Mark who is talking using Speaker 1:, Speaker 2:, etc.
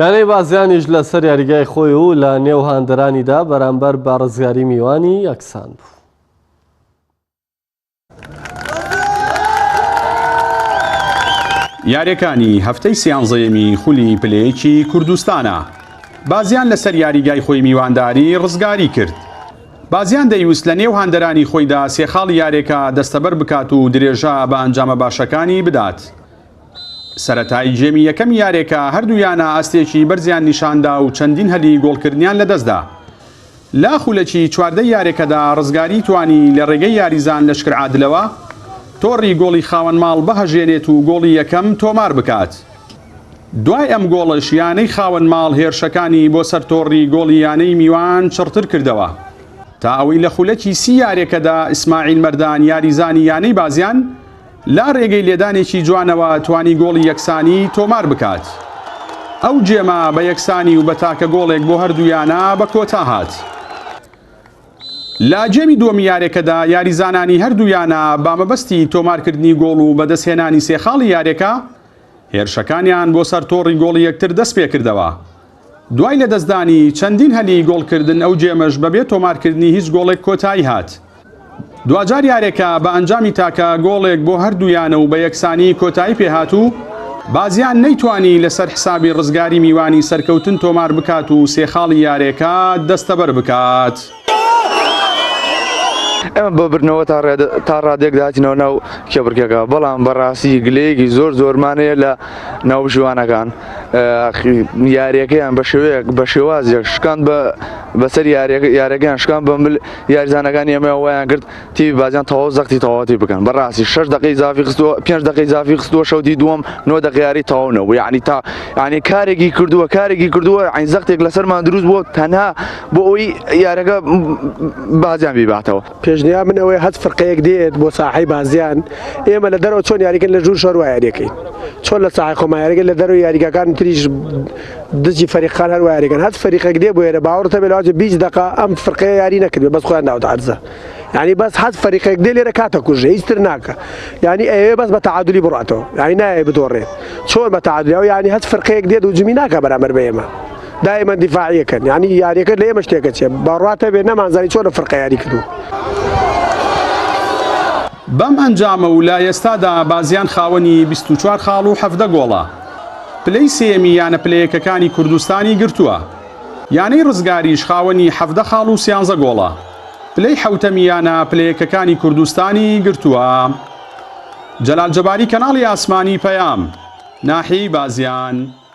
Speaker 1: یانەی بازیانیش لەسەر یاریگای خۆی و لە نێو هاندەرانیدا بەرامبەر بە ڕزگاری میوانی یەکسان بوو.
Speaker 2: یاریەکانی هەفتەی سیانزەیەمی خولی پلەیەکی کوردستانە. بازیان لەسەر یاریگای خۆی میوانداری ڕزگاری کرد. بازیان دەیویست لە نێو هاندەرانی خۆیدا سێخاڵی یارێکە دەستەبەر بکات و درێژە بە ئەنجامە باشەکانی بدات. سەرەتای جێمی یەکەم یارێکە هەردوویانە ئەستێکی بەرزیان نیشاندا و چەندین هەلی گۆڵکردنیان لەدەستدا. لا خولەکی چواردەی یارێکەدا ڕزگاری توانی لە ڕێگەی یاریزان لەشکر عادلەوە تۆڕی گۆڵی خاوەن ماڵ بەهەژێنێت و گۆڵی یەکەم تۆمار بکات. دوای ئەم گۆڵش یانەی خاوەن ماڵ هێرشەکانی بۆ سەر تۆڕی گۆڵی یانەی میوان چڕتر کردەوە. تا ئەوەی لە خولەکی سی یارێکەدا ئیسماعیل مەردان یاریزانی یانەی بازیان لا ڕێگەی لێدانێکی جوانەوە توانی گۆڵی یەکسانی تۆمار بکات. ئەو جێمە بە یەکسانی و بە تاکە گۆڵێک بۆ هەردوویانە بە کۆتا هات. لا جێمی دۆمی یارێکەدا یاریزانانی هەردوویانە بامەبەستی تۆمارکردنی گۆڵ و بەدەستهێنانی سێخاڵی یارێکە هێرشەکانیان بۆ سەر تۆڕی گۆڵی یەکتر دەست پێ کردەوە. دوای لە دەستدانی چەندین هەلی گۆڵکردن ئەو جێمەش بەبێ تۆمارکردنی هیچ گۆڵێک کۆتایی هات. دوجار یارێکە بە ئەنجامی تاکە گۆڵێک بۆ هەردوویانە و بە یەکسانی کۆتایی پێهاتوو بازیان نەیتوانی لەسەر حسابی ڕزگاری میوانی سەرکەوتن تۆمار بکات و سێخاڵی یارێکە دەستەبەر بکات.
Speaker 3: ئەمە بە برنەوە تا ڕادێک داچینەوە ناو کێبڕکێکە، بەڵام بەڕاستی گلەیەکی زۆرمانەیە لە ناو ژوانەکان. یاریەکەیان بە شێوازێک شکاند بەسەر یاریەکەیان شکان بە یاریزانەکانی ئێمە وایان کرد تیوی بازیان تەواو زەختی تەواوەتی بکەن. بەڕاستی 6 دقەی زافی خستووە، 5 دقەی زافی خستووە، شەوتی دووەم 9 دقەی یاری تەواو نەبوو. یعنی کارێکی کردووە عین زەختێک لەسەرمان دروست بووە تەنها بۆ ئەوەی یارەکە بازیان بیباتەوە.
Speaker 4: پێشنیا من ئەوەی هەست فرقەیەک دێت بۆ ساحەی بازیان ئێمە لە دەرەوە چۆن یاریکەن لە ژوور شەڕ وای یاریەکەین، چۆن لە ساحەی خۆمان یاریکەن لە دەرەوە یاریگاکان تریش دژی فەریقان هەر وای یاریکەن. هەست فەریقێک دێ بۆ ئێرە باوەڕتە بێ لەواجە 20 دقە ئەم فرقەیە یاری نەکردێ بەس خۆیان ناوت عەرزە. یعنی بەس هەست فەریقێک دێ لێرە کاتە کوژە هیچ تر ناکە. یعنی ئەوێ بەس بە تەعادولی بڕاتەوە، یعنی نایە بدۆڕێت. چۆن بە تەعادولی؟ ئەو یعنی هەست فرقەیەک دێت و جمی ناکە بەرامبەر بە ئێمە. دائما دیفاعیەکەن، یعنی یاریەکە لە ئێمە شتێکە چێ باڕاتە بێ نەمانزانی چۆن فرقە یاری کردو.
Speaker 2: بەم ئەنجامە و لە ئێستادا بازیان خاوەنی 24 خاڵ و 17 گۆڵە. پلەی سێمی یانە پلەیەکەکانی کوردستانی گرتووە. یانەی ڕزگاریش خاوەنی 17 خاڵ و 13 گۆڵە. پلەی حەوتەمی یانە پلەیەکەکانی کوردستانی گرتووە. جەلال جەباری، کەناڵی ئاسمانی پەیام، ناحیەی بازیان،